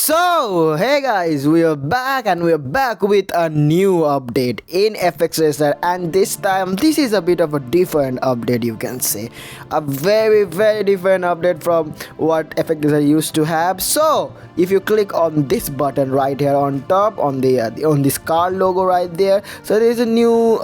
So, hey guys, we are back and we are back with a new update in FX Racer, and this time this is a bit of a different update, you can say. A very different update from what FX Racer used to have. So, if you click on this button right here on top on this car logo right there, so there is a new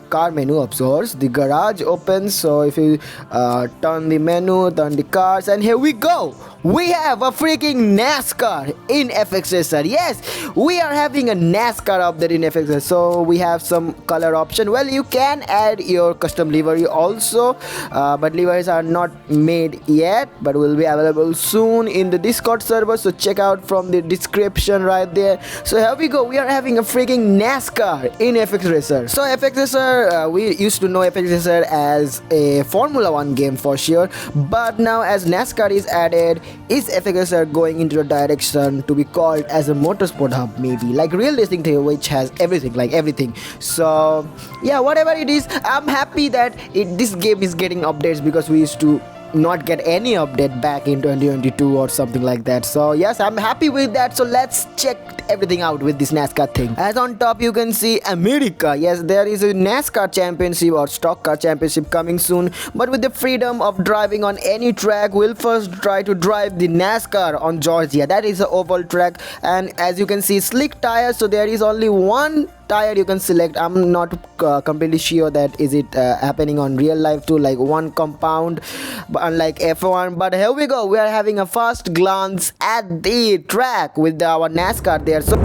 car menu of sorts. The garage opens, so if you turn the menu, turn the cars, and here we go. We have a freaking NASCAR in FX Racer. Yes, we are having a NASCAR update in FX Racer. So we have some color option. Well, you can add your custom livery also, but liveries are not made yet, but will be available soon in the Discord server. So check out from the description right there. So here we go. We are having a freaking NASCAR in FX Racer. So FX Racer, we used to know FX Racer as a Formula 1 game for sure, but now as NASCAR is added, is FX Racer going into a direction to be called as a motorsport hub, maybe like real racing theory, which has everything, like everything. So yeah, whatever it is, I'm happy that this game is getting updates, because we used to not get any update back in 2022 or something like that. So yes, I'm happy with that. So let's check everything out with this NASCAR thing. As on top you can see America. Yes, there is a NASCAR championship or stock car championship coming soon, but with the freedom of driving on any track, we'll first try to drive the NASCAR on Georgia. That is an oval track, and as you can see, slick tires, so there is only one tire you can select. I'm not completely sure that is it happening on real life too, like one compound, but unlike F1. But here we go, we are having a first glance at the track with our NASCAR there. So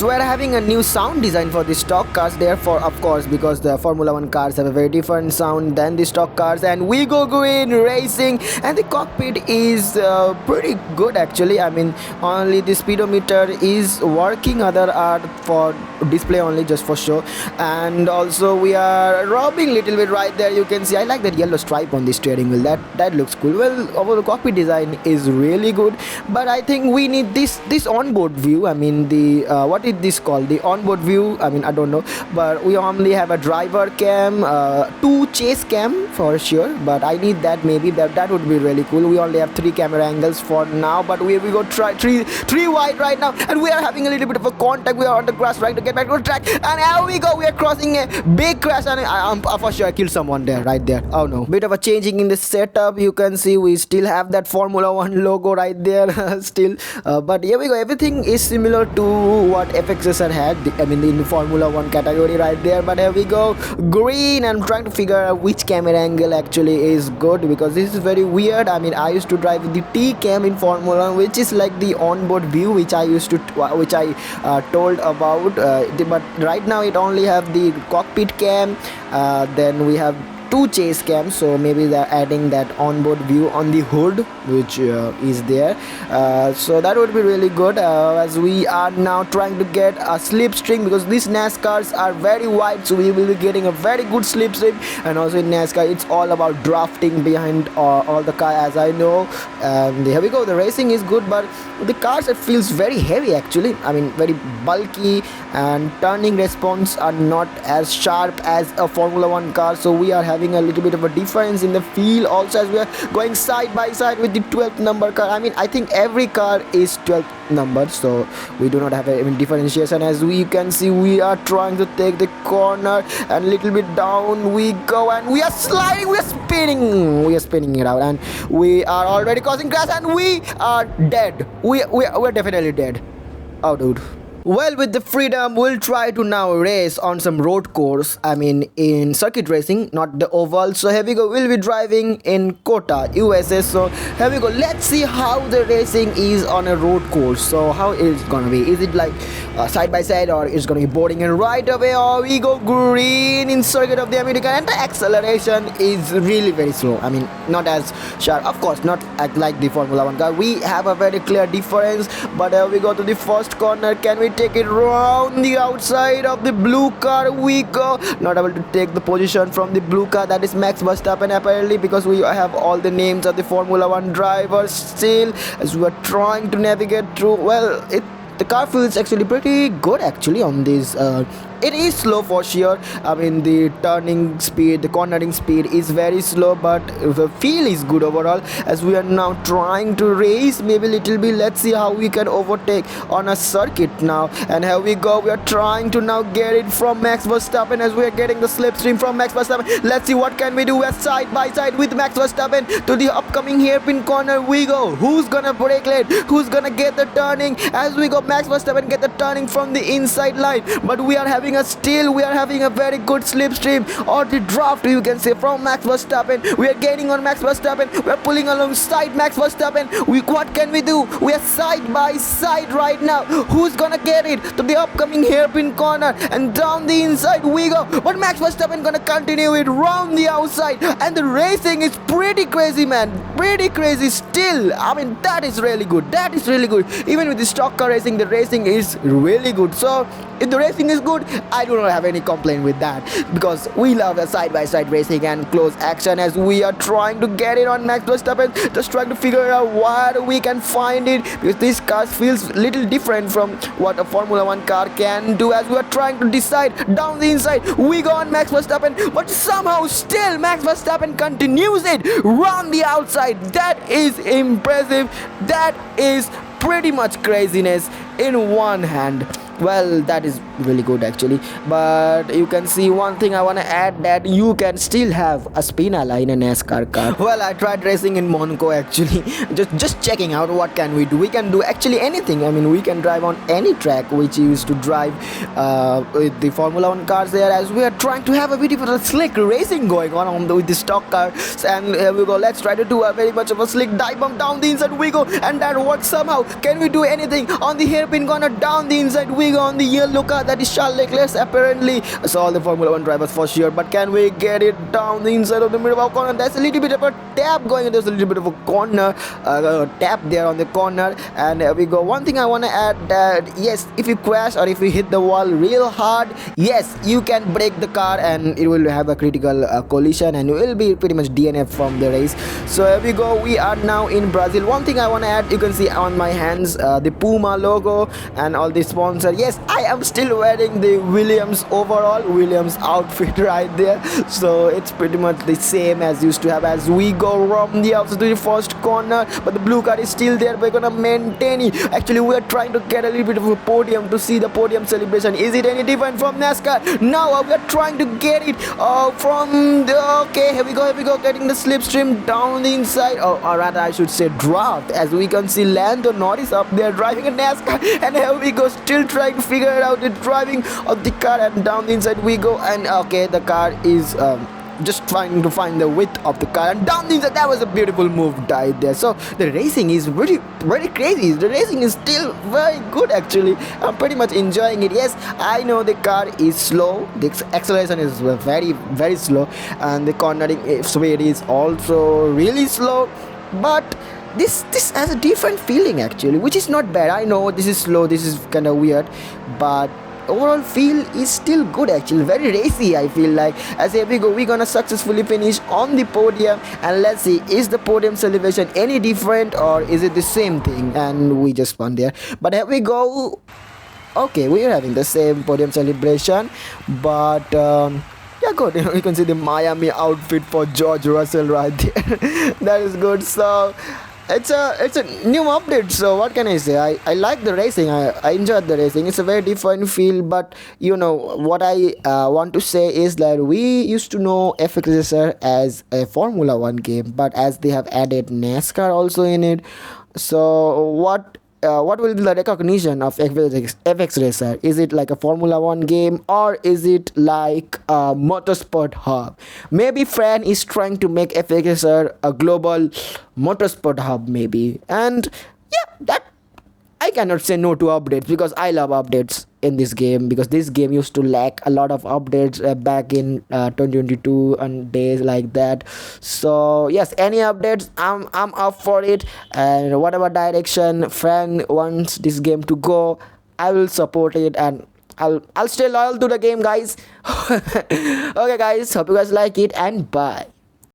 we're having a new sound design for the stock cars, therefore, of course, because the Formula 1 cars have a very different sound than the stock cars. And we go green racing, and the cockpit is pretty good actually. I mean, only the speedometer is working, other are for display only, just for show. And also we are robbing little bit right there, you can see. I like that yellow stripe on the steering wheel, that looks cool. Well, our cockpit design is really good, but I think we need this onboard view. I mean, the what is this called, the onboard view? I mean, I don't know, but we only have a driver cam, 2 chase cam for sure, but I need that. Maybe that would be really cool. We only have 3 camera angles for now, but we go try three wide right now, and we are having a little bit of a contact. We are on the grass, right, to get back to the track, and here we go. We are crossing a big crash, and I'm for sure I killed someone there, right there. Oh no, bit of a changing in the setup. You can see we still have that Formula 1 logo right there still, but here we go. Everything is similar to what FX Racer had, I mean, in the Formula 1 category right there. But here we go, green. I'm trying to figure out which camera angle actually is good, because this is very weird. I mean, I used to drive with the T cam in Formula 1, which is like the onboard view, which I told about, but right now it only have the cockpit cam. Then we have 2 chase cams, so maybe they're adding that onboard view on the hood, which is there. So that would be really good, as we are now trying to get a slipstream, because these NASCARs are very wide, so we will be getting a very good slipstream. And also in NASCAR, it's all about drafting behind all the car, as I know. And here we go, the racing is good, but the cars, it feels very heavy actually. I mean, very bulky, and turning response are not as sharp as a Formula 1 car, so we are having a little bit of a difference in the feel also, as we are going side by side with the 12th number car. I mean, I think every car is 12th numbered, so we do not have any differentiation. As we can see, we are trying to take the corner, and a little bit down we go, and we are sliding, we are spinning it out, and we are already causing crash, and we are dead. We're definitely dead. Oh dude. Well, with the freedom, we'll try to now race on some road course. I mean, in circuit racing, not the oval. So here we go, we'll be driving in Kota, USA. So here we go, let's see how the racing is on a road course. So how is it gonna be? Is it like side by side, or it's gonna be boarding in right away? Or we go green in circuit of the American, and the acceleration is really very slow. I mean, not as sharp, of course, not like the Formula 1 car. We have a very clear difference. But here we go to the first corner. Can we take it round the outside of the blue car? We go, not able to take the position from the blue car, that is Max Verstappen apparently, because we have all the names of the Formula 1 drivers still, as we are trying to navigate through. Well, the car feels actually pretty good actually on this it is slow for sure. I mean, the turning speed, the cornering speed is very slow, but the feel is good overall. As we are now trying to race maybe little bit, let's see how we can overtake on a circuit now. And here we go, we are trying to now get it from Max Verstappen, as we are getting the slipstream from Max Verstappen. Let's see what can we do. We're side by side with Max Verstappen to the upcoming hairpin corner we go. Who's gonna break late? Who's gonna get the turning? As we go, Max Verstappen get the turning from the inside line, but we are having a very good slipstream, or the draft you can say, from Max Verstappen. We are gaining on Max Verstappen, we are pulling alongside Max Verstappen. What can we do? We are side by side right now. Who's gonna get it to the upcoming hairpin corner, and down the inside we go, but Max Verstappen gonna continue it round the outside. And the racing is pretty crazy, man, pretty crazy still. I mean, that is really good, that is really good. Even with the stock car racing, the racing is really good. So if the racing is good, I do not have any complaint with that, because we love a side-by-side racing and close action. As we are trying to get it on Max Verstappen, just trying to figure out where we can find it, because this car feels little different from what a Formula 1 car can do. As we are trying to decide, down the inside we go on Max Verstappen, but somehow still Max Verstappen continues it round the outside. That is impressive, that is pretty much craziness in one hand. Well, that is really good actually. But you can see one thing I want to add, that you can still have a spin ally in a NASCAR car. Well, I tried racing in Monaco actually, just checking out what can we do. We can do actually anything. I mean, we can drive on any track which you used to drive with the Formula 1 cars there, as we are trying to have a bit of a slick racing going on with the stock cars. And here we go, let's try to do a very much of a slick dive bomb down the inside we go, and that works somehow. Can we do anything on the hairpin corner? Down the inside we go on the yellow car, that is Charles Leclerc apparently. So all the Formula 1 drivers for sure, but can we get it down the inside of the middle of the corner? There's a little bit of a tap going, there's a little bit of a corner tap there on the corner. And here we go. One thing I want to add, that yes, if you crash or if you hit the wall real hard, yes, you can break the car and it will have a critical collision and will be pretty much DNF from the race. So here we go, we are now in Brazil. One thing I want to add, you can see on my hands the Puma logo and all the sponsor. Yes, I am still wearing the Williams outfit right there, so it's pretty much the same as used to have. As we go from the outside to the first corner, but the blue car is still there, we're gonna maintain it. Actually, we are trying to get a little bit of a podium to see the podium celebration. Is it any different from NASCAR? Now we are trying to get it from the, okay, here we go, getting the slipstream down the inside, or rather I should say draft, as we can see Lando Norris up there driving a NASCAR. And here we go, still trying to figure out the driving of the car, and down the inside we go. And okay, the car is just trying to find the width of the car, and down the inside. That was a beautiful move right there. So the racing is very crazy. The racing is still very good actually. I'm pretty much enjoying it. Yes, I know the car is slow, the acceleration is very slow, and the cornering speed is also really slow, but this has a different feeling actually, which is not bad. I know this is slow, this is kind of weird, but overall feel is still good actually, very racy I feel like. As here we go, we're gonna successfully finish on the podium, and let's see, is the podium celebration any different or is it the same thing? And we just won there, but here we go. Okay, we are having the same podium celebration, but yeah, good. You can see the Miami outfit for George Russell right there. That is good. So it's a new update, so what can I say? I like the racing. I enjoyed the racing. It's a very different feel, but you know what I want to say is that we used to know FX RACER as a Formula 1 game, but as they have added NASCAR also in it, so what will be the recognition of FX RACER? Is it like a Formula 1 game, or is it like a motorsport hub? Maybe Fran is trying to make FX RACER a global motorsport hub maybe. And yeah, that I cannot say no to updates, because I love updates in this game, because this game used to lack a lot of updates back in 2022 and days like that. So yes, any updates, I'm up for it, and whatever direction Fran wants this game to go, I will support it, and I'll stay loyal to the game, guys. Okay guys, hope you guys like it, and bye.